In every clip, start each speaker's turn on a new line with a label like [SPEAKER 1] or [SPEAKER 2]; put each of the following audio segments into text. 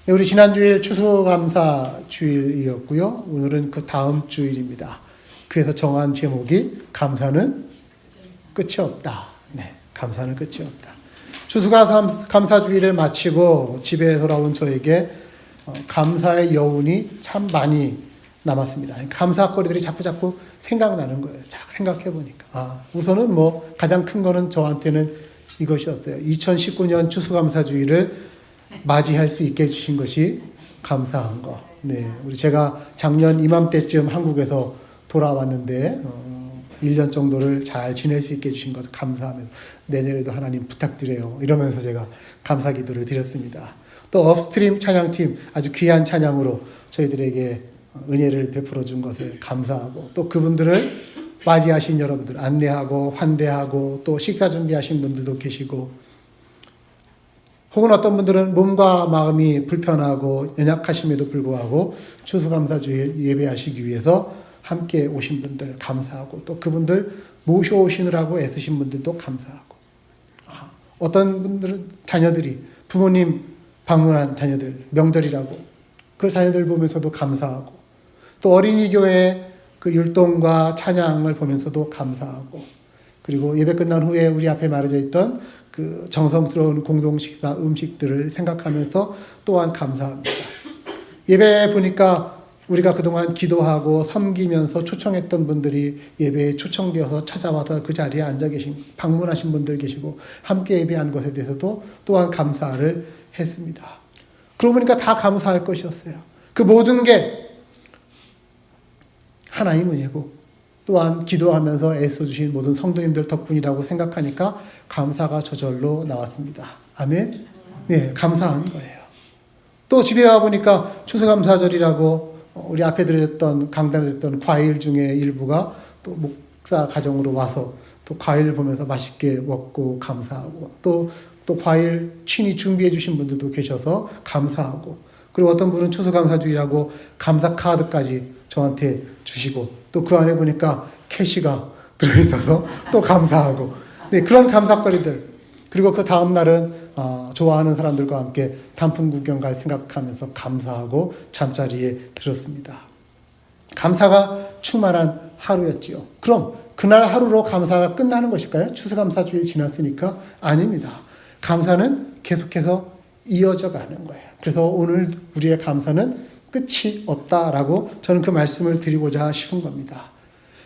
[SPEAKER 1] 네, 우리 지난주일 추수감사 주일이었고요. 오늘은 그 다음 주일입니다. 그래서 정한 제목이 감사는 끝이 없다. 네, 감사는 끝이 없다. 추수감사 주일을 마치고 집에 돌아온 저에게 감사의 여운이 참 많이 남았습니다. 감사거리들이 자꾸 생각나는 거예요. 자꾸 생각해보니까. 우선은 가장 큰 거는 저한테는 이것이었어요. 2019년 추수감사 주일을 맞이할 수 있게 해주신 것이 감사한 거. 네, 제가 작년 이맘때쯤 한국에서 돌아왔는데 1년 정도를 잘 지낼 수 있게 해주신 것 감사하면서 내년에도 하나님 부탁드려요. 이러면서 제가 감사 기도를 드렸습니다. 또 업스트림 찬양팀 아주 귀한 찬양으로 저희들에게 은혜를 베풀어 준 것에 감사하고 또 그분들을 맞이하신 여러분들 안내하고 환대하고 또 식사 준비하신 분들도 계시고 혹은 어떤 분들은 몸과 마음이 불편하고 연약하심에도 불구하고 추수감사주일 예배하시기 위해서 함께 오신 분들 감사하고 또 그분들 모셔오시느라고 애쓰신 분들도 감사하고 어떤 분들은 자녀들이 부모님 방문한 자녀들 명절이라고 그 자녀들 보면서도 감사하고 또 어린이 교회 그 율동과 찬양을 보면서도 감사하고 그리고 예배 끝난 후에 우리 앞에 마련되어 있던 그 정성스러운 공동식사 음식들을 생각하면서 또한 감사합니다. 예배 보니까 우리가 그동안 기도하고 섬기면서 초청했던 분들이 예배에 초청되어서 찾아와서 그 자리에 앉아 계신 방문하신 분들 계시고 함께 예배한 것에 대해서도 또한 감사를 했습니다. 그러고 보니까 다 감사할 것이었어요. 그 모든 게 하나님 은혜고 또한 기도하면서 애써주신 모든 성도님들 덕분이라고 생각하니까 감사가 저절로 나왔습니다. 아멘? 네, 감사한 거예요. 또 집에 와보니까 추수감사절이라고 우리 앞에 드렸던 강단에 드렸던 과일 중에 일부가 또 목사 가정으로 와서 또 과일을 보면서 맛있게 먹고 감사하고 또 과일 친히 준비해 주신 분들도 계셔서 감사하고 그리고 어떤 분은 추수감사주일이라고 감사 카드까지 저한테 주시고 또 그 안에 보니까 캐시가 들어있어서 또 감사하고 네, 그런 감사거리들 그리고 그 다음 날은 좋아하는 사람들과 함께 단풍 구경 갈 생각하면서 감사하고 잠자리에 들었습니다. 감사가 충만한 하루였지요. 그럼 그날 하루로 감사가 끝나는 것일까요? 추수감사주일 지났으니까 아닙니다. 감사는 계속해서 이어져 가는 거예요. 그래서 오늘 우리의 감사는 끝이 없다라고 저는 그 말씀을 드리고자 싶은 겁니다.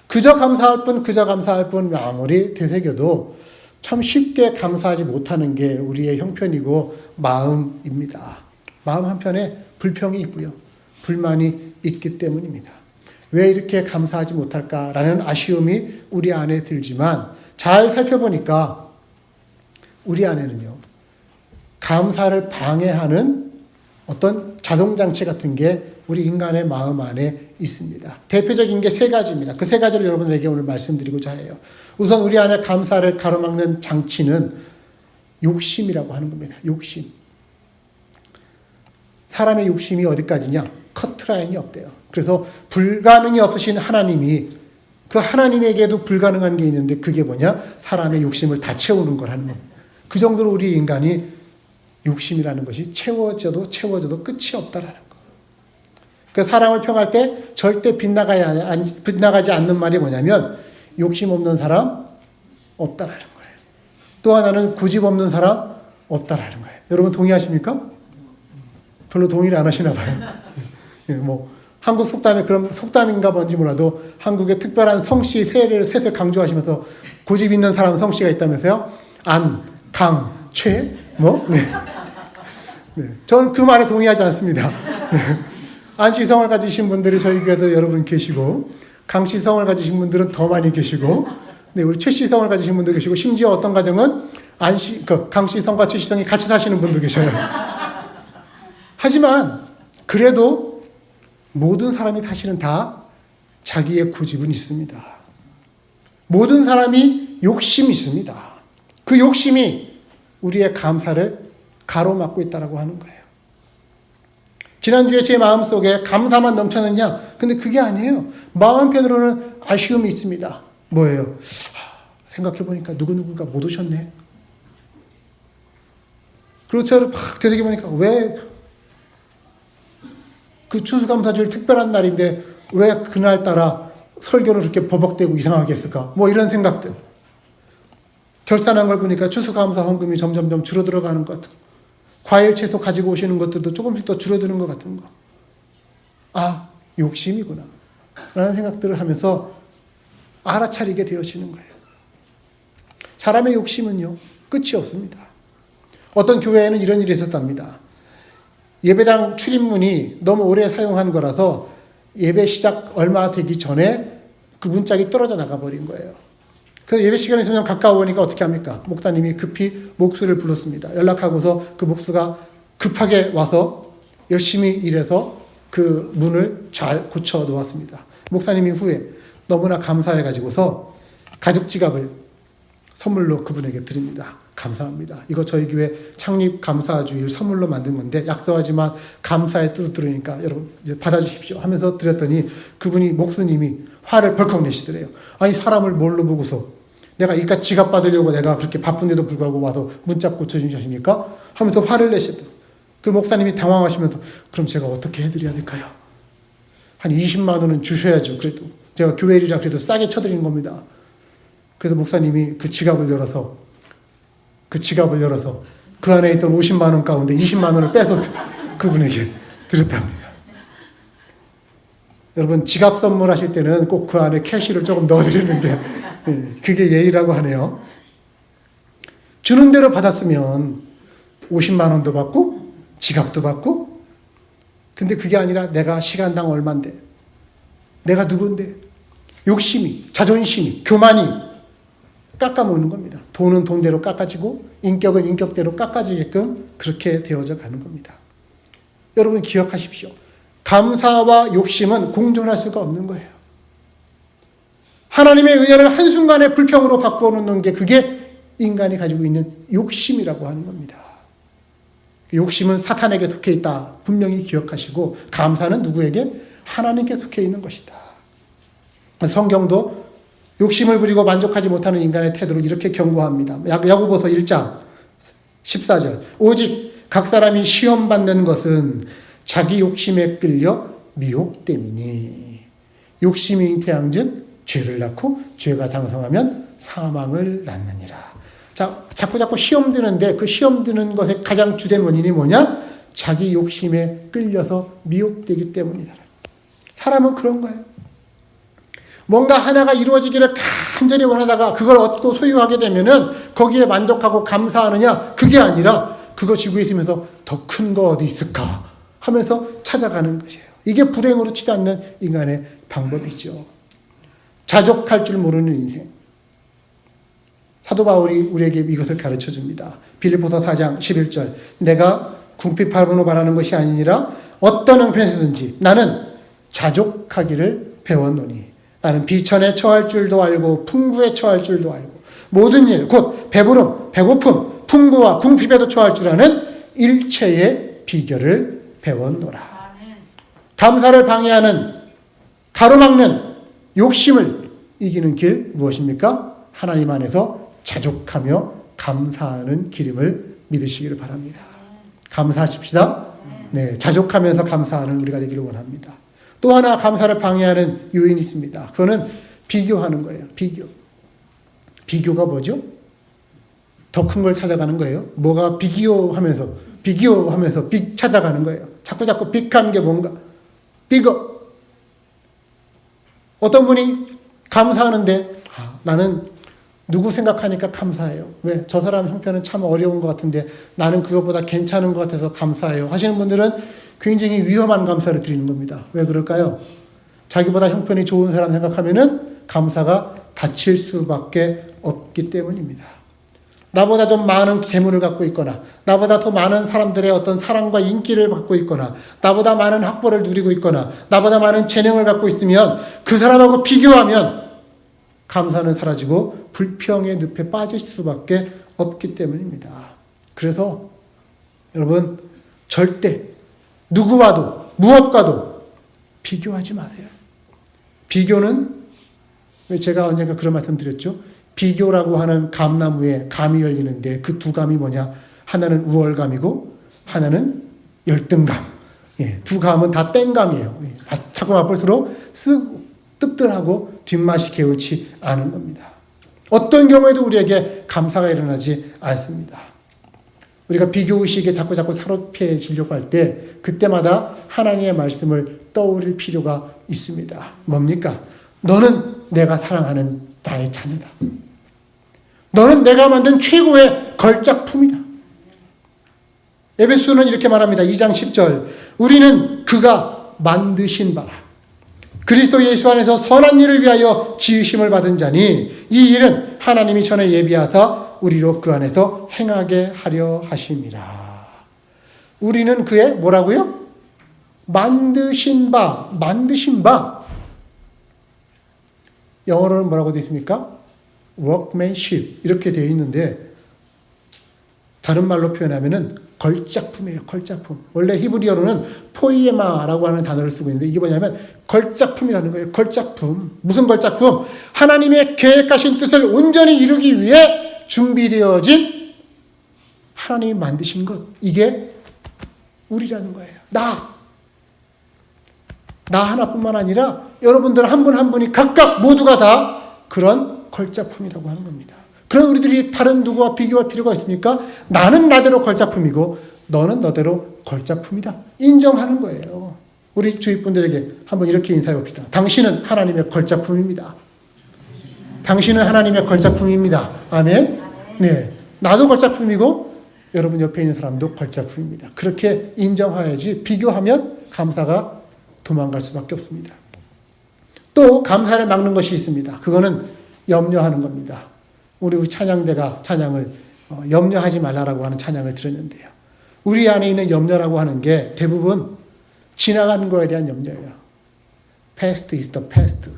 [SPEAKER 1] 그저 감사할 뿐 아무리 되새겨도 참 쉽게 감사하지 못하는 게 우리의 형편이고 마음입니다. 마음 한편에 불평이 있고요. 불만이 있기 때문입니다. 왜 이렇게 감사하지 못할까라는 아쉬움이 우리 안에 들지만 잘 살펴보니까 우리 안에는요. 감사를 방해하는 어떤 자동장치 같은 게 우리 인간의 마음 안에 있습니다. 대표적인 게 세 가지입니다. 그 세 가지를 여러분에게 오늘 말씀드리고자 해요. 우선 우리 안에 감사를 가로막는 장치는 욕심이라고 하는 겁니다. 욕심. 사람의 욕심이 어디까지냐? 커트라인이 없대요. 그래서 불가능이 없으신 하나님이 그 하나님에게도 불가능한 게 있는데 그게 뭐냐? 사람의 욕심을 다 채우는 거라는 겁니다. 그 정도로 우리 인간이 욕심이라는 것이 채워져도 끝이 없다라는 거. 그 사람을 평할 때 절대 빗나가지 않는 말이 뭐냐면 욕심 없는 사람 없다라는 거예요. 또 하나는 고집 없는 사람 없다라는 거예요. 여러분 동의하십니까? 별로 동의를 안 하시나 봐요. 한국 속담에 그런 속담인가 뭔지 몰라도 한국의 특별한 성씨 셋을 강조하시면서 고집 있는 사람 성씨가 있다면서요? 안, 강, 최, 네. 저는 그 말에 동의하지 않습니다. 안시성을 가지신 분들이 저희 교회도 여러분 계시고, 강시성을 가지신 분들은 더 많이 계시고, 네, 우리 최시성을 가지신 분도 계시고, 심지어 어떤 가정은 강시성과 최시성이 같이 사시는 분도 계셔요. 하지만, 그래도 모든 사람이 사실은 다 자기의 고집은 있습니다. 모든 사람이 욕심이 있습니다. 그 욕심이 우리의 감사를 가로막고 있다고 하는 거예요. 지난주에 제 마음속에 감사만 넘쳤느냐? 근데 그게 아니에요. 마음 한편으로는 아쉬움이 있습니다. 뭐예요? 생각해보니까 누구누구가 못 오셨네. 그리고 저를 막 되새겨보니까 왜 그 추수감사주일 특별한 날인데 왜 그날따라 설교를 그렇게 버벅대고 이상하게 했을까? 뭐 이런 생각들. 결산한 걸 보니까 추수감사 헌금이 점점점 줄어들어가는 것 같은 거. 과일 채소 가지고 오시는 것들도 조금씩 더 줄어드는 것 같은 거. 아, 욕심이구나 라는 생각들을 하면서 알아차리게 되어지는 거예요. 사람의 욕심은요 끝이 없습니다. 어떤 교회에는 이런 일이 있었답니다. 예배당 출입문이 너무 오래 사용한 거라서 예배 시작 얼마 되기 전에 그 문짝이 떨어져 나가버린 거예요. 그래서 예배 시간이 점점 가까워오니까 어떻게 합니까? 목사님이 급히 목수를 불렀습니다. 연락하고서 그 목수가 급하게 와서 열심히 일해서 그 문을 잘 고쳐 놓았습니다. 목사님이 후에 너무나 감사해가지고서 가죽 지갑을 선물로 그분에게 드립니다. 감사합니다. 이거 저희 교회 창립 감사주일 선물로 만든 건데 약속하지만 감사의 뜻을 들으니까 여러분 이제 받아주십시오 하면서 드렸더니 그분이 목수님이 화를 벌컥 내시더래요. 아니 사람을 뭘로 보고서 내가 이깟 지갑 받으려고 내가 그렇게 바쁜데도 불구하고 와서 문짝 고쳐주십니까? 하면서 화를 내시더라고요. 그 목사님이 당황하시면서 그럼 제가 어떻게 해드려야 될까요? 한 20만 원은 주셔야죠. 그래도 제가 교회 일이라 그래도 싸게 쳐드리는 겁니다. 그래서 목사님이 그 지갑을 열어서 그 안에 있던 50만 원 가운데 20만 원을 빼서 그분에게 드렸답니다. 여러분 지갑 선물하실 때는 꼭 그 안에 캐시를 조금 넣어드리는데 그게 예의라고 하네요. 주는 대로 받았으면 50만 원도 받고 지갑도 받고 근데 그게 아니라 내가 시간당 얼만데 내가 누군데 욕심이 자존심이 교만이 깎아먹는 겁니다. 돈은 돈대로 깎아지고 인격은 인격대로 깎아지게끔 그렇게 되어져 가는 겁니다. 여러분 기억하십시오. 감사와 욕심은 공존할 수가 없는 거예요. 하나님의 은혜를 한순간에 불평으로 바꾸어 놓는 게 그게 인간이 가지고 있는 욕심이라고 하는 겁니다. 욕심은 사탄에게 속해 있다. 분명히 기억하시고 감사는 누구에게? 하나님께 속해 있는 것이다. 성경도 욕심을 부리고 만족하지 못하는 인간의 태도를 이렇게 경고합니다. 야고보서 1장 14절 오직 각 사람이 시험받는 것은 자기 욕심에 끌려 미혹됨이니 욕심이 잉태한즉 죄를 낳고 죄가 장성하면 사망을 낳느니라. 자, 자꾸 시험 드는데 그 시험 드는 것의 가장 주된 원인이 뭐냐? 자기 욕심에 끌려서 미혹되기 때문이다. 사람은 그런 거예요. 뭔가 하나가 이루어지기를 간절히 원하다가 그걸 얻고 소유하게 되면은 거기에 만족하고 감사하느냐? 그게 아니라 그거 쥐고 있으면서 더 큰 거 어디 있을까? 하면서 찾아가는 것이에요. 이게 불행으로 치닫는 인간의 방법이죠. 자족할 줄 모르는 인생. 사도 바울이 우리에게 이것을 가르쳐 줍니다. 빌립보서 4장 11절 내가 궁핍함으로 말하는 것이 아니니라 어떤 형편에서든지 나는 자족하기를 배웠노니 나는 비천에 처할 줄도 알고 풍부에 처할 줄도 알고 모든 일 곧 배부름, 배고픔, 풍부와 궁핍에도 처할 줄 아는 일체의 비결을 배웠노라. 감사를 방해하는 가로막는 욕심을 이기는 길 무엇입니까? 하나님 안에서 자족하며 감사하는 길임을 믿으시기를 바랍니다. 감사하십시다. 네, 자족하면서 감사하는 우리가 되기를 원합니다. 또 하나 감사를 방해하는 요인이 있습니다. 그거는 비교하는 거예요. 비교가 뭐죠? 더 큰 걸 찾아가는 거예요. 뭐가 비교하면서 찾아가는 거예요. 자꾸 빅한 게 뭔가 비거. 어떤 분이 감사하는데 나는 누구 생각하니까 감사해요. 왜? 저 사람 형편은 참 어려운 것 같은데 나는 그것보다 괜찮은 것 같아서 감사해요. 하시는 분들은 굉장히 위험한 감사를 드리는 겁니다. 왜 그럴까요? 자기보다 형편이 좋은 사람 생각하면은 감사가 닫힐 수밖에 없기 때문입니다. 나보다 좀 많은 재물을 갖고 있거나 나보다 더 많은 사람들의 어떤 사랑과 인기를 받고 있거나 나보다 많은 학벌을 누리고 있거나 나보다 많은 재능을 갖고 있으면 그 사람하고 비교하면 감사는 사라지고 불평의 늪에 빠질 수밖에 없기 때문입니다. 그래서 여러분 절대 누구와도 무엇과도 비교하지 마세요. 비교는 제가 언젠가 그런 말씀 드렸죠. 비교라고 하는 감나무에 감이 열리는데 그 두 감이 뭐냐? 하나는 우월감이고 하나는 열등감. 예, 두 감은 다 땡감이에요. 예, 자꾸 맛볼수록 뜨뜻하고 뒷맛이 개운치 않은 겁니다. 어떤 경우에도 우리에게 감사가 일어나지 않습니다. 우리가 비교의식에 자꾸 사로잡혀지려고 할 때 그때마다 하나님의 말씀을 떠올릴 필요가 있습니다. 뭡니까? 너는 내가 사랑하는 나의 자녀다. 너는 내가 만든 최고의 걸작품이다. 에베소는 이렇게 말합니다. 2장 10절. 우리는 그가 만드신 바라. 그리스도 예수 안에서 선한 일을 위하여 지으심을 받은 자니 이 일은 하나님이 전에 예비하사 우리로 그 안에서 행하게 하려 하심이라. 우리는 그의 뭐라고요? 만드신 바. 영어로는 뭐라고 되어 있습니까? workmanship 이렇게 되어 있는데 다른 말로 표현하면은 걸작품이에요. 걸작품. 원래 히브리어로는 포이에마라고 하는 단어를 쓰고 있는데 이게 뭐냐면 걸작품이라는 거예요. 걸작품. 무슨 걸작품? 하나님의 계획하신 뜻을 온전히 이루기 위해 준비되어진 하나님이 만드신 것. 이게 우리라는 거예요. 나 하나뿐만 아니라 여러분들 한 분 한 분이 각각 모두가 다 그런 걸작품이라고 하는 겁니다. 그럼 우리들이 다른 누구와 비교할 필요가 있습니까? 나는 나대로 걸작품이고 너는 너대로 걸작품이다. 인정하는 거예요. 우리 주위 분들에게 한번 이렇게 인사해 봅시다. 당신은 하나님의 걸작품입니다. 당신은 하나님의 걸작품입니다. 아멘? 네. 나도 걸작품이고 여러분 옆에 있는 사람도 걸작품입니다. 그렇게 인정해야지 비교하면 감사가 도망갈 수밖에 없습니다. 또 감사를 막는 것이 있습니다. 그거는 염려하는 겁니다. 우리 찬양대가 찬양을 염려하지 말라라고 하는 찬양을 들었는데요. 우리 안에 있는 염려라고 하는 게 대부분 지나가는 거에 대한 염려예요. Past is the past.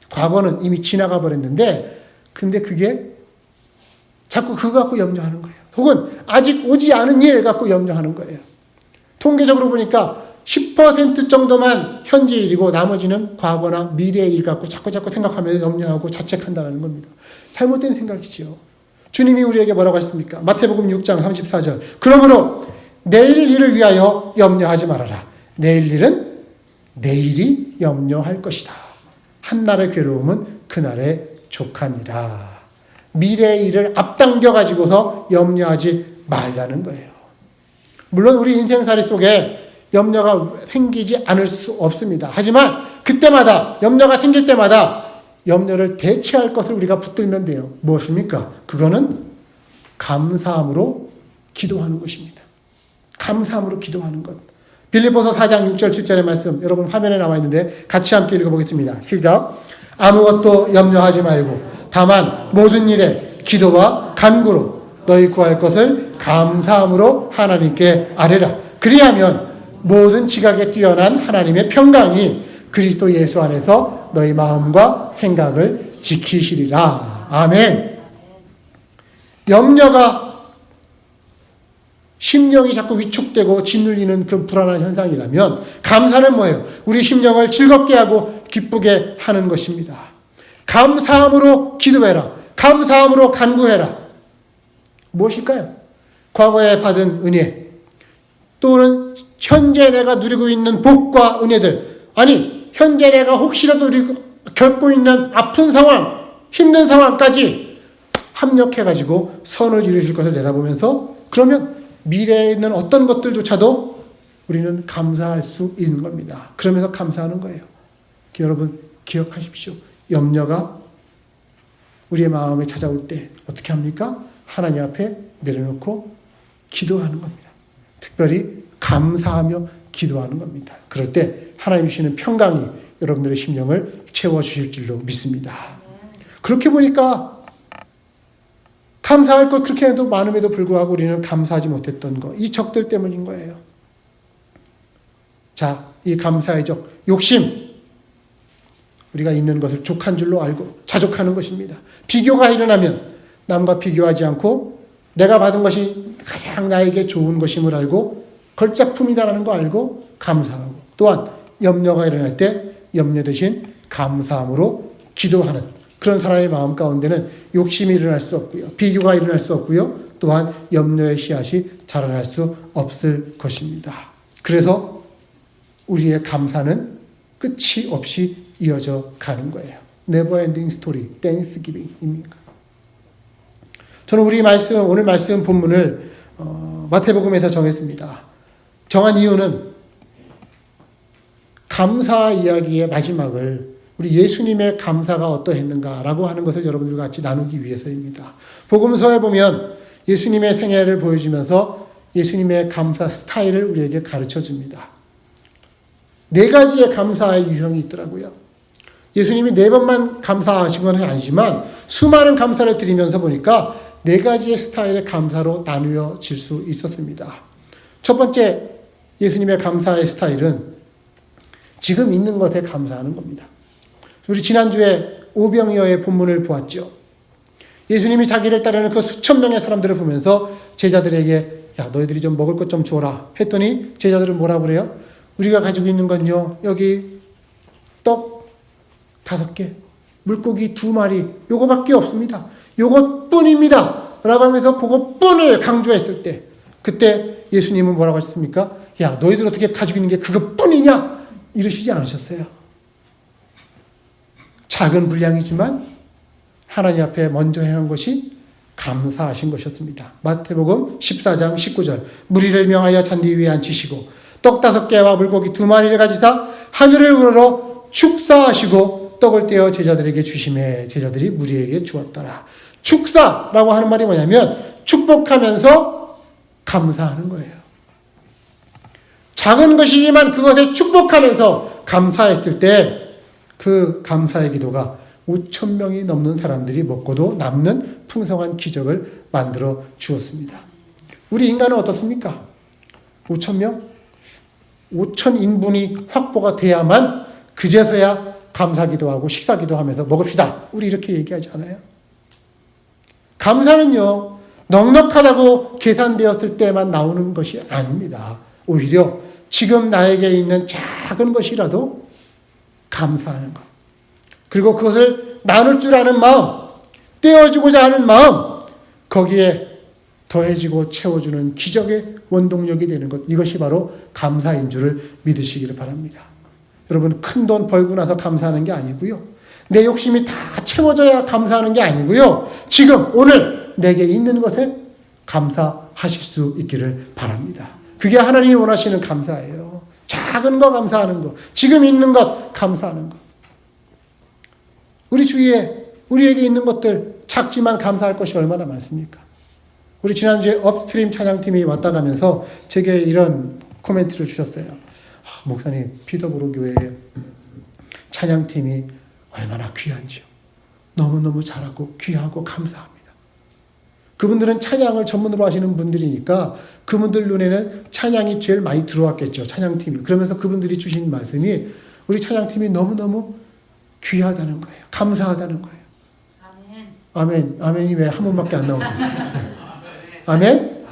[SPEAKER 1] 과거는 이미 지나가 버렸는데 근데 그게 자꾸 그거 갖고 염려하는 거예요. 혹은 아직 오지 않은 일 갖고 염려하는 거예요. 통계적으로 보니까 10% 정도만 현재 일이고 나머지는 과거나 미래의 일 갖고 자꾸 생각하면서 염려하고 자책한다는 겁니다. 잘못된 생각이지요. 주님이 우리에게 뭐라고 하셨습니까? 마태복음 6장 34절. 그러므로 내일 일을 위하여 염려하지 말아라. 내일 일은 내일이 염려할 것이다. 한날의 괴로움은 그날의 족하니라. 미래의 일을 앞당겨 가지고서 염려하지 말라는 거예요. 물론 우리 인생살이 속에 염려가 생기지 않을 수 없습니다. 하지만 그때마다 염려가 생길 때마다 염려를 대체할 것을 우리가 붙들면 돼요. 무엇입니까? 그거는 감사함으로 기도하는 것입니다. 감사함으로 기도하는 것. 빌립보서 4장 6절 7절의 말씀 여러분 화면에 나와 있는데 같이 함께 읽어보겠습니다. 시작. 아무것도 염려하지 말고 다만 모든 일에 기도와 간구로 너희 구할 것을 감사함으로 하나님께 아뢰라. 그리하면 모든 지각에 뛰어난 하나님의 평강이 그리스도 예수 안에서 너희 마음과 생각을 지키시리라. 아멘. 염려가 심령이 자꾸 위축되고 짓눌리는 그 불안한 현상이라면 감사는 뭐예요? 우리 심령을 즐겁게 하고 기쁘게 하는 것입니다. 감사함으로 기도해라. 감사함으로 간구해라. 무엇일까요? 과거에 받은 은혜 또는 현재 내가 누리고 있는 복과 은혜들, 아니 현재 내가 혹시라도 겪고 있는 아픈 상황, 힘든 상황까지 합력해가지고 선을 이루실 것을 내다보면서 그러면 미래에 있는 어떤 것들조차도 우리는 감사할 수 있는 겁니다. 그러면서 감사하는 거예요. 여러분 기억하십시오. 염려가 우리의 마음에 찾아올 때 어떻게 합니까? 하나님 앞에 내려놓고 기도하는 겁니다. 특별히 감사하며 기도하는 겁니다. 그럴 때 하나님 주시는 평강이 여러분들의 심령을 채워주실 줄로 믿습니다. 그렇게 보니까 감사할 것 그렇게 해도 많음에도 불구하고 우리는 감사하지 못했던 것, 이 적들 때문인 거예요. 자, 이 감사의 적, 욕심, 우리가 있는 것을 족한 줄로 알고 자족하는 것입니다. 비교가 일어나면 남과 비교하지 않고 내가 받은 것이 가장 나에게 좋은 것임을 알고 걸작품이다라는 거 알고 감사하고, 또한 염려가 일어날 때 염려 대신 감사함으로 기도하는 그런 사람의 마음 가운데는 욕심이 일어날 수 없고요. 비교가 일어날 수 없고요. 또한 염려의 씨앗이 자라날 수 없을 것입니다. 그래서 우리의 감사는 끝이 없이 이어져 가는 거예요. Never ending story, Thanksgiving입니다. 저는 오늘 말씀 본문을 마태복음에서 정했습니다. 정한 이유는 감사 이야기의 마지막을 우리 예수님의 감사가 어떠했는가라고 하는 것을 여러분들과 같이 나누기 위해서입니다. 복음서에 보면 예수님의 생애를 보여주면서 예수님의 감사 스타일을 우리에게 가르쳐 줍니다. 4가지의 감사의 유형이 있더라고요. 예수님이 4번만 감사하신 건 아니지만 수많은 감사를 드리면서 보니까 4가지의 스타일의 감사로 나누어질 수 있었습니다. 첫 번째 예수님의 감사의 스타일은 지금 있는 것에 감사하는 겁니다. 우리 지난주에 오병이어의 본문을 보았죠. 예수님이 자기를 따르는 그 수천 명의 사람들을 보면서 제자들에게 야 너희들이 좀 먹을 것 좀 주어라 했더니 제자들은 뭐라고 그래요? 우리가 가지고 있는 건요 여기 떡 5개 물고기 2마리 요거밖에 없습니다. 요것뿐입니다 라고 하면서 그것뿐을 강조했을 때 그때 예수님은 뭐라고 하셨습니까? 야 너희들 어떻게 가지고 있는 게 그것뿐이냐 이러시지 않으셨어요. 작은 분량이지만 하나님 앞에 먼저 행한 것이 감사하신 것이었습니다. 마태복음 14장 19절 무리를 명하여 잔디 위에 앉히시고 떡 5개와 물고기 2마리를 가지사 하늘을 우러러 축사하시고 떡을 떼어 제자들에게 주시매 제자들이 무리에게 주었더라. 축사라고 하는 말이 뭐냐면 축복하면서 감사하는 거예요. 작은 것이지만 그것에 축복하면서 감사했을 때 그 감사의 기도가 5,000명이 넘는 사람들이 먹고도 남는 풍성한 기적을 만들어 주었습니다. 우리 인간은 어떻습니까? 5,000명? 5,000인분이 확보가 돼야만 그제서야 감사기도하고 식사기도하면서 먹읍시다. 우리 이렇게 얘기하지 않아요? 감사는요. 넉넉하다고 계산되었을 때만 나오는 것이 아닙니다. 오히려 지금 나에게 있는 작은 것이라도 감사하는 것. 그리고 그것을 나눌 줄 아는 마음, 떼어주고자 하는 마음, 거기에 더해지고 채워주는 기적의 원동력이 되는 것. 이것이 바로 감사인 줄을 믿으시기를 바랍니다. 여러분 큰 돈 벌고 나서 감사하는 게 아니고요. 내 욕심이 다 채워져야 감사하는 게 아니고요. 지금 오늘 내게 있는 것에 감사하실 수 있기를 바랍니다. 그게 하나님이 원하시는 감사예요. 작은 거 감사하는 거, 지금 있는 것 감사하는 것. 우리 주위에 우리에게 있는 것들 작지만 감사할 것이 얼마나 많습니까? 우리 지난주에 업스트림 찬양팀이 왔다 가면서 제게 이런 코멘트를 주셨어요. 목사님, 피더브로 교회의 찬양팀이 얼마나 귀한지요. 너무너무 잘하고 귀하고 감사합니다. 그분들은 찬양을 전문으로 하시는 분들이니까 그분들 눈에는 찬양이 제일 많이 들어왔겠죠. 찬양팀이. 그러면서 그분들이 주신 말씀이 우리 찬양팀이 너무너무 귀하다는 거예요. 감사하다는 거예요. 아멘. 아멘이 왜 한 번밖에 안 나오십니까? 아멘?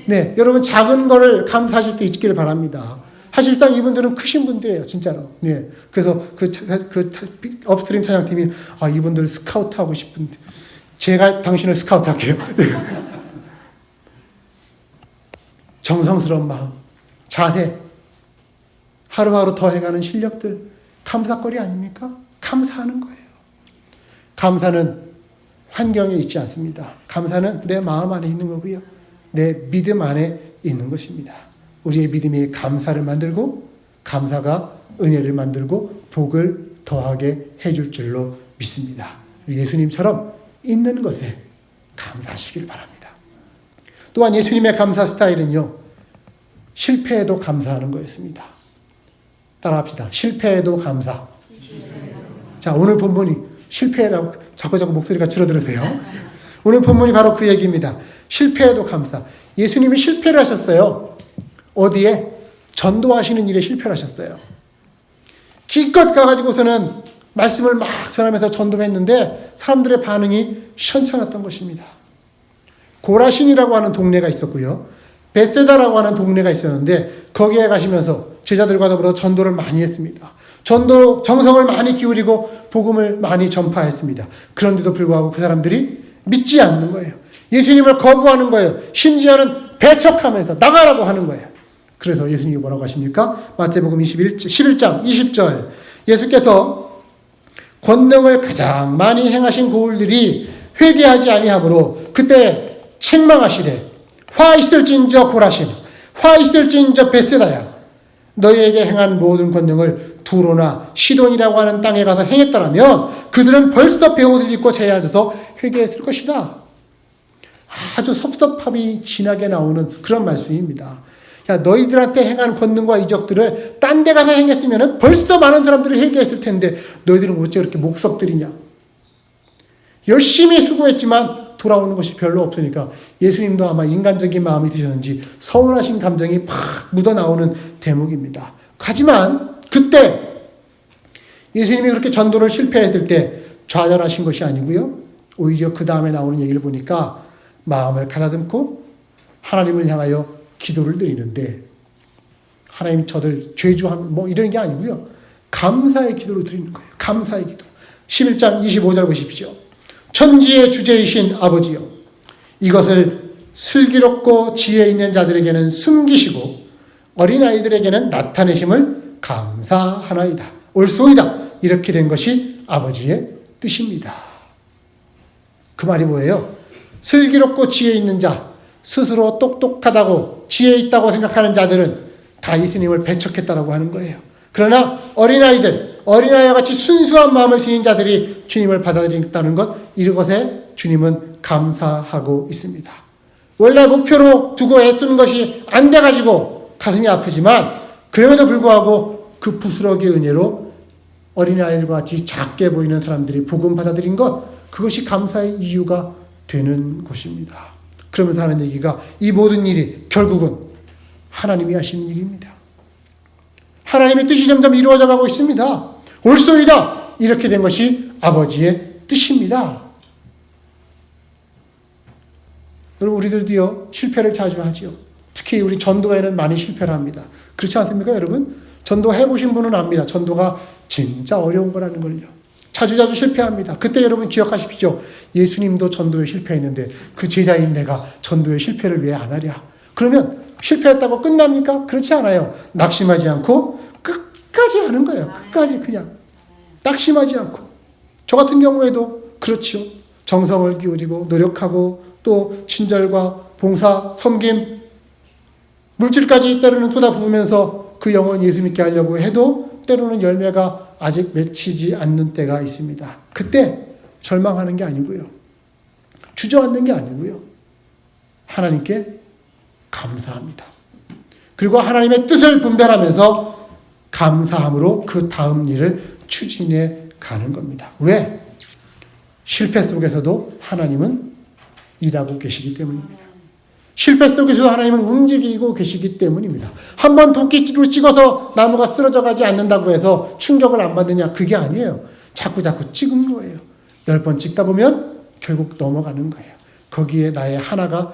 [SPEAKER 1] 네. 여러분 작은 거를 감사하실 수 있기를 바랍니다. 사실상 이분들은 크신 분들이에요. 진짜로. 네. 그래서 업스트림 찬양팀이 이분들 스카우트 하고 싶은데 제가 당신을 스카우트 할게요. 정성스러운 마음, 자세, 하루하루 더해가는 실력들, 감사거리 아닙니까? 감사하는 거예요. 감사는 환경에 있지 않습니다. 감사는 내 마음 안에 있는 거고요. 내 믿음 안에 있는 것입니다. 우리의 믿음이 감사를 만들고 감사가 은혜를 만들고 복을 더하게 해줄 줄로 믿습니다. 예수님처럼 있는 것에 감사하시길 바랍니다. 또한 예수님의 감사 스타일은요. 실패에도 감사하는 거였습니다. 따라합시다. 실패에도 감사. 자, 오늘 본문이 실패라고 자꾸 목소리가 줄어들으세요. 오늘 본문이 바로 그 얘기입니다. 실패에도 감사. 예수님이 실패를 하셨어요. 어디에? 전도하시는 일에 실패를 하셨어요. 기껏 가가지고서는 말씀을 막 전하면서 전도를 했는데 사람들의 반응이 시원찮았던 것입니다. 고라신이라고 하는 동네가 있었고요. 베세다라고 하는 동네가 있었는데 거기에 가시면서 제자들과 더불어 전도를 많이 했습니다. 전도 정성을 많이 기울이고 복음을 많이 전파했습니다. 그런데도 불구하고 그 사람들이 믿지 않는 거예요. 예수님을 거부하는 거예요. 심지어는 배척하면서 나가라고 하는 거예요. 그래서 예수님이 뭐라고 하십니까? 마태복음 11장 20절 예수께서 권능을 가장 많이 행하신 고울들이 회개하지 아니하므로 그때 책망하시되 화 있을진저 고라신 화 있을진저 베세다야 너희에게 행한 모든 권능을 두로나 시돈이라고 하는 땅에 가서 행했더라면 그들은 벌써 배옷을 입고 제야져서 회개했을 것이다. 아주 섭섭함이 진하게 나오는 그런 말씀입니다. 야, 너희들한테 행한 권능과 이적들을 딴 데 가서 행했으면 벌써 많은 사람들이 회개했을 텐데 너희들은 어째 그렇게 목석들이냐. 열심히 수고했지만 돌아오는 것이 별로 없으니까 예수님도 아마 인간적인 마음이 드셨는지 서운하신 감정이 팍 묻어나오는 대목입니다. 하지만 그때 예수님이 그렇게 전도를 실패했을 때 좌절하신 것이 아니고요. 오히려 그 다음에 나오는 얘기를 보니까 마음을 가다듬고 하나님을 향하여 기도를 드리는데 하나님 저들 죄주한 뭐 이런 게 아니고요. 감사의 기도를 드리는 거예요. 감사의 기도. 11장 25절 보십시오. 천지의 주제이신 아버지여 이것을 슬기롭고 지혜 있는 자들에게는 숨기시고 어린아이들에게는 나타내심을 감사하나이다. 옳소이다. 이렇게 된 것이 아버지의 뜻입니다. 그 말이 뭐예요? 슬기롭고 지혜 있는 자, 스스로 똑똑하다고 지혜 있다고 생각하는 자들은 다 예수님을 배척했다라고 하는 거예요. 그러나 어린아이와 같이 순수한 마음을 지닌 자들이 주님을 받아들인다는 것, 이것에 주님은 감사하고 있습니다. 원래 목표로 두고 애쓰는 것이 안 돼가지고 가슴이 아프지만 그럼에도 불구하고 그 부스러기의 은혜로 어린아이들과 같이 작게 보이는 사람들이 복음 받아들인 것, 그것이 감사의 이유가 되는 것입니다. 그러면서 하는 얘기가 이 모든 일이 결국은 하나님이 하시는 일입니다. 하나님의 뜻이 점점 이루어져 가고 있습니다. 옳소이다. 이렇게 된 것이 아버지의 뜻입니다. 여러분 우리들도요 실패를 자주 하죠. 특히 우리 전도에는 많이 실패를 합니다. 그렇지 않습니까 여러분? 전도 해보신 분은 압니다. 전도가 진짜 어려운 거라는 걸요. 자주 실패합니다. 그때 여러분 기억하십시오. 예수님도 전도에 실패했는데 그 제자인 내가 전도에 실패를 왜 안 하랴? 그러면 실패했다고 끝납니까? 그렇지 않아요. 낙심하지 않고 끝까지 하는 거예요. 끝까지 그냥 낙심하지 않고. 저 같은 경우에도 그렇죠. 정성을 기울이고 노력하고 또 친절과 봉사, 섬김, 물질까지 때로는 쏟아부으면서 그 영혼 예수 믿게 하려고 해도 때로는 열매가 아직 맺히지 않는 때가 있습니다. 그때 절망하는 게 아니고요. 주저앉는 게 아니고요. 하나님께 감사합니다. 그리고 하나님의 뜻을 분별하면서 감사함으로 그 다음 일을 추진해 가는 겁니다. 왜? 실패 속에서도 하나님은 일하고 계시기 때문입니다. 실패 속에서도 하나님은 움직이고 계시기 때문입니다. 한번 도끼로 찍어서 나무가 쓰러져 가지 않는다고 해서 충격을 안 받느냐? 그게 아니에요. 자꾸 찍은 거예요. 10번 찍다 보면 결국 넘어가는 거예요. 거기에 나의 하나가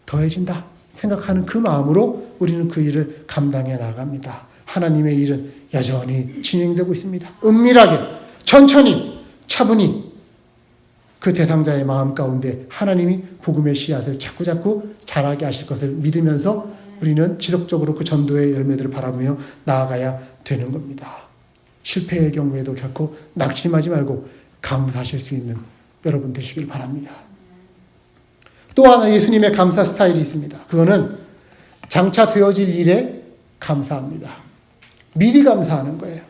[SPEAKER 1] 더해진다 생각하는 그 마음으로 우리는 그 일을 감당해 나갑니다. 하나님의 일은 여전히 진행되고 있습니다. 은밀하게, 천천히, 차분히 그 대상자의 마음 가운데 하나님이 복음의 씨앗을 자꾸 자라게 하실 것을 믿으면서 우리는 지속적으로 그 전도의 열매들을 바라보며 나아가야 되는 겁니다. 실패의 경우에도 결코 낙심하지 말고 감사하실 수 있는 여러분 되시길 바랍니다. 또 하나 예수님의 감사 스타일이 있습니다. 그거는 장차 되어질 일에 감사합니다. 미리 감사하는 거예요.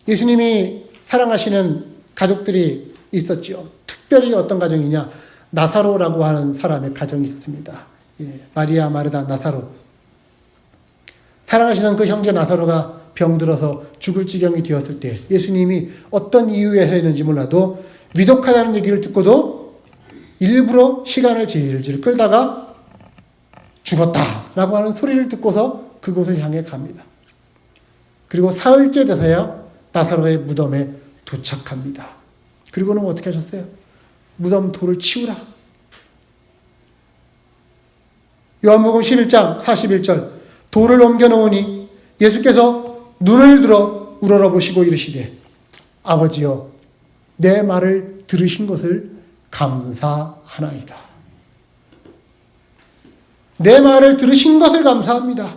[SPEAKER 1] 예수님이 사랑하시는 가족들이 있었죠. 특별히 어떤 가정이냐? 나사로라고 하는 사람의 가정이 있었습니다. 마리아, 마르다, 나사로. 사랑하시는 그 형제 나사로가 병들어서 죽을 지경이 되었을 때 예수님이 어떤 이유에서 했는지 몰라도 위독하다는 얘기를 듣고도 일부러 시간을 질질 끌다가 죽었다라고 하는 소리를 듣고서 그곳을 향해 갑니다. 그리고 사흘째 돼서야 나사로의 무덤에 도착합니다. 그리고는 어떻게 하셨어요? 무덤 돌을 치우라. 요한복음 11장 41절 돌을 옮겨놓으니 예수께서 눈을 들어 우러러보시고 이르시되 아버지여 내 말을 들으신 것을 감사하나이다. 내 말을 들으신 것을 감사합니다.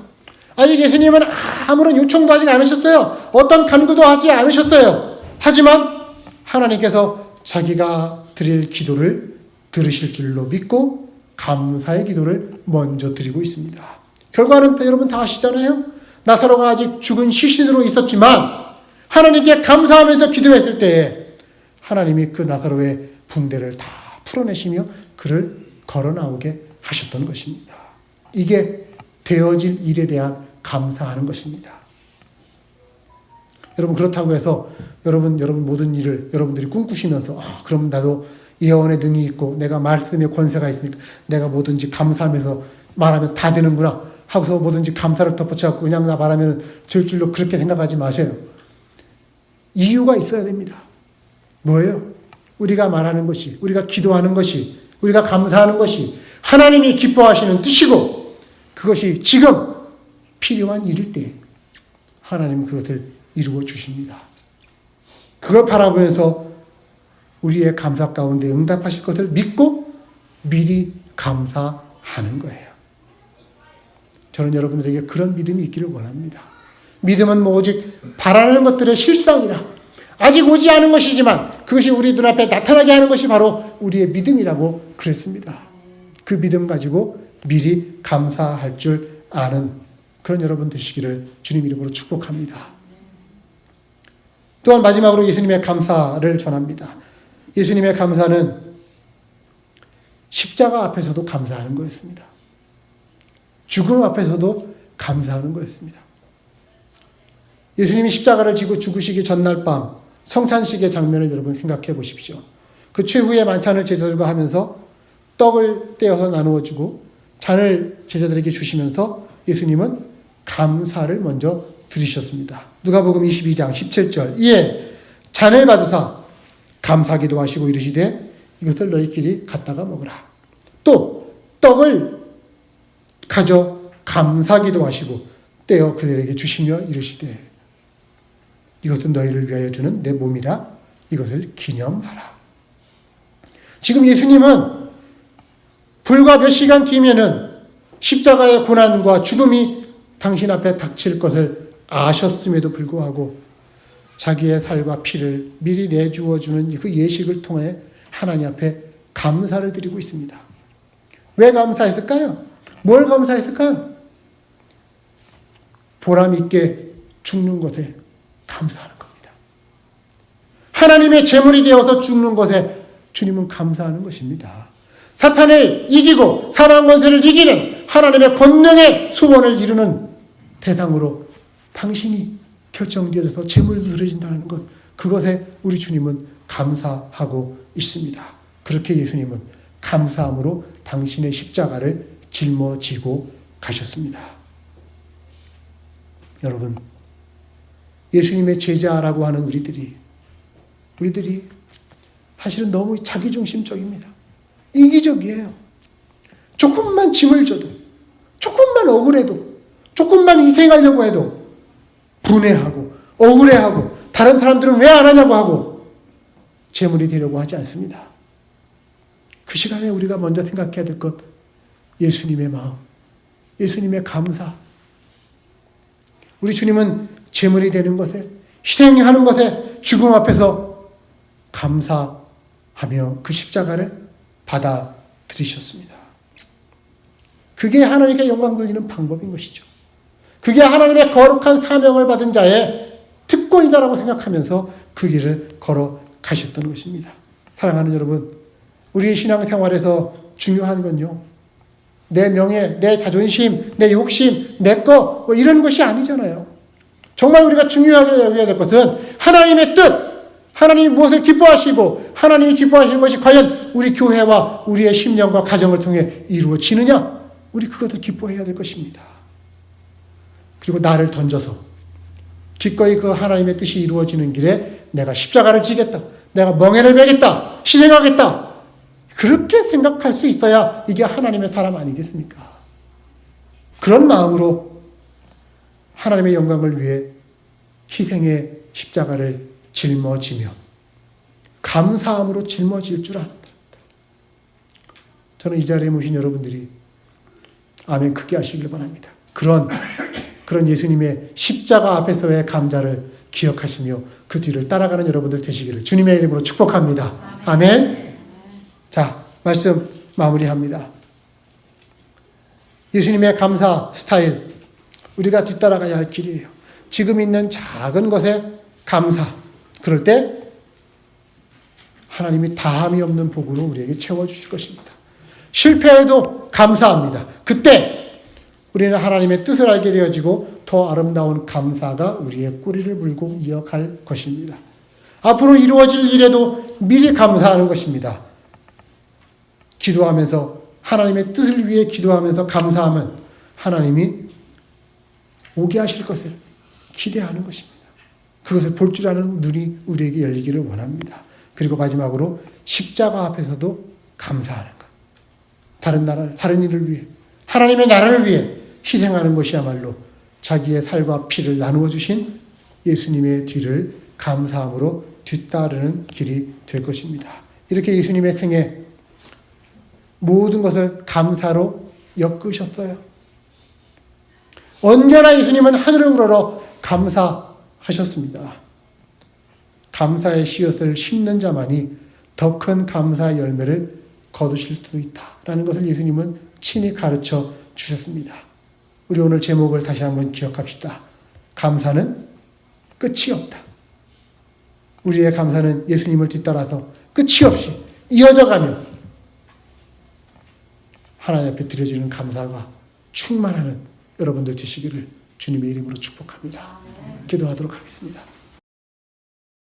[SPEAKER 1] 아직 예수님은 아무런 요청도 하지 않으셨어요. 어떤 간구도 하지 않으셨어요. 하지만 하나님께서 자기가 드릴 기도를 들으실 줄로 믿고 감사의 기도를 먼저 드리고 있습니다. 결과는 여러분 다 아시잖아요. 나사로가 아직 죽은 시신으로 있었지만 하나님께 감사하면서 기도했을 때에 하나님이 그 나사로의 붕대를 다 풀어내시며 그를 걸어 나오게 하셨던 것입니다. 이게 되어질 일에 대한 감사하는 것입니다. 여러분 그렇다고 해서 여러분 모든 일을 여러분들이 꿈꾸시면서 그럼 나도 예언의 능이 있고 내가 말씀의 권세가 있으니까 내가 뭐든지 감사하면서 말하면 다 되는구나 하고서 뭐든지 감사를 덧붙여갖고 그냥 나 말하면 될 줄로 그렇게 생각하지 마세요. 이유가 있어야 됩니다. 뭐예요? 우리가 말하는 것이, 우리가 기도하는 것이, 우리가 감사하는 것이 하나님이 기뻐하시는 뜻이고 그것이 지금 필요한 일일 때 하나님은 그것을 이루어 주십니다. 그걸 바라보면서 우리의 감사 가운데 응답하실 것을 믿고 미리 감사하는 거예요. 저는 여러분들에게 그런 믿음이 있기를 원합니다. 믿음은 뭐 오직 바라는 것들의 실상이라 아직 오지 않은 것이지만 그것이 우리 눈앞에 나타나게 하는 것이 바로 우리의 믿음이라고 그랬습니다. 그 믿음 가지고 미리 감사할 줄 아는 그런 여러분 되시기를 주님 이름으로 축복합니다. 또한 마지막으로 예수님의 감사를 전합니다. 예수님의 감사는 십자가 앞에서도 감사하는 거였습니다. 죽음 앞에서도 감사하는 거였습니다. 예수님이 십자가를 지고 죽으시기 전날 밤 성찬식의 장면을 여러분 생각해 보십시오. 그 최후의 만찬을 제자들과 하면서 떡을 떼어서 나누어 주고 잔을 제자들에게 주시면서 예수님은 감사를 먼저 드리셨습니다. 누가복음 22장 17절 이에 잔을 받으사 감사기도 하시고 이르시되 이것을 너희끼리 갖다가 먹으라. 또 떡을 가져 감사기도 하시고 떼어 그들에게 주시며 이르시되 이것은 너희를 위하여 주는 내 몸이라 이것을 기념하라. 지금 예수님은 불과 몇 시간 뒤면은 십자가의 고난과 죽음이 당신 앞에 닥칠 것을 아셨음에도 불구하고 자기의 살과 피를 미리 내주어 주는 그 예식을 통해 하나님 앞에 감사를 드리고 있습니다. 왜 감사했을까요? 뭘 감사했을까요? 보람 있게 죽는 것에 감사하는 겁니다. 하나님의 제물이 되어서 죽는 것에 주님은 감사하는 것입니다. 사탄을 이기고 사망 권세를 이기는 하나님의 권능의 소원을 이루는 대상으로 당신이 결정되어서 제물도 드려진다는 것, 그것에 우리 주님은 감사하고 있습니다. 그렇게 예수님은 감사함으로 당신의 십자가를 짊어지고 가셨습니다. 여러분, 예수님의 제자라고 하는 우리들이 사실은 너무 자기중심적입니다. 이기적이에요. 조금만 짐을 져도, 조금만 억울해도, 조금만 희생하려고 해도 분해하고 억울해하고 다른 사람들은 왜 안 하냐고 하고 제물이 되려고 하지 않습니다. 그 시간에 우리가 먼저 생각해야 될 것, 예수님의 마음, 예수님의 감사. 우리 주님은 제물이 되는 것에, 희생하는 것에 죽음 앞에서 감사하며 그 십자가를 받아들이셨습니다. 그게 하나님께 영광 돌리는 방법인 것이죠. 그게 하나님의 거룩한 사명을 받은 자의 특권이다라고 생각하면서 그 길을 걸어가셨던 것입니다. 사랑하는 여러분, 우리의 신앙생활에서 중요한 건요, 내 명예, 내 자존심, 내 욕심, 내 거 이런 것이 아니잖아요. 정말 우리가 중요하게 여겨야 될 것은 하나님의 뜻, 하나님이 무엇을 기뻐하시고 하나님이 기뻐하시는 것이 과연 우리 교회와 우리의 심령과 가정을 통해 이루어지느냐, 우리 그것을 기뻐해야 될 것입니다. 그리고 나를 던져서 기꺼이 그 하나님의 뜻이 이루어지는 길에 내가 십자가를 지겠다, 내가 멍에를 매겠다, 희생하겠다, 그렇게 생각할 수 있어야 이게 하나님의 사람 아니겠습니까? 그런 마음으로 하나님의 영광을 위해 희생의 십자가를 짊어지며 감사함으로 짊어질 줄 아는, 저는 이 자리에 모신 여러분들이 아멘 크게 하시길 바랍니다. 그런 예수님의 십자가 앞에서의 감사를 기억하시며 그 뒤를 따라가는 여러분들 되시기를 주님의 이름으로 축복합니다. 아멘. 자, 말씀 마무리합니다. 예수님의 감사 스타일, 우리가 뒤따라가야 할 길이에요. 지금 있는 작은 것에 감사. 그럴 때 하나님이 다함이 없는 복으로 우리에게 채워주실 것입니다. 실패해도 감사합니다. 그때 우리는 하나님의 뜻을 알게 되어지고 더 아름다운 감사가 우리의 꼬리를 물고 이어갈 것입니다. 앞으로 이루어질 일에도 미리 감사하는 것입니다. 기도하면서 하나님의 뜻을 위해 기도하면서 감사하면 하나님이 오게 하실 것을 기대하는 것입니다. 그것을 볼 줄 아는 눈이 우리에게 열리기를 원합니다. 그리고 마지막으로 십자가 앞에서도 감사하는 것. 다른 일을 위해, 하나님의 나라를 위해 희생하는 것이야말로 자기의 살과 피를 나누어 주신 예수님의 뒤를 감사함으로 뒤따르는 길이 될 것입니다. 이렇게 예수님의 생애 모든 것을 감사로 엮으셨어요. 언제나 예수님은 하늘을 우러러 감사하셨습니다. 감사의 씨앗을 심는 자만이 더 큰 감사의 열매를 거두실 수 있다라는 것을 예수님은 친히 가르쳐 주셨습니다. 우리 오늘 제목을 다시 한번 기억합시다. 감사는 끝이 없다. 우리의 감사는 예수님을 뒤따라서 끝이 없이 이어져가며 하나님 앞에 드려지는 감사가 충만하는 여러분들 되시기를 주님의 이름으로 축복합니다. 기도하도록 하겠습니다.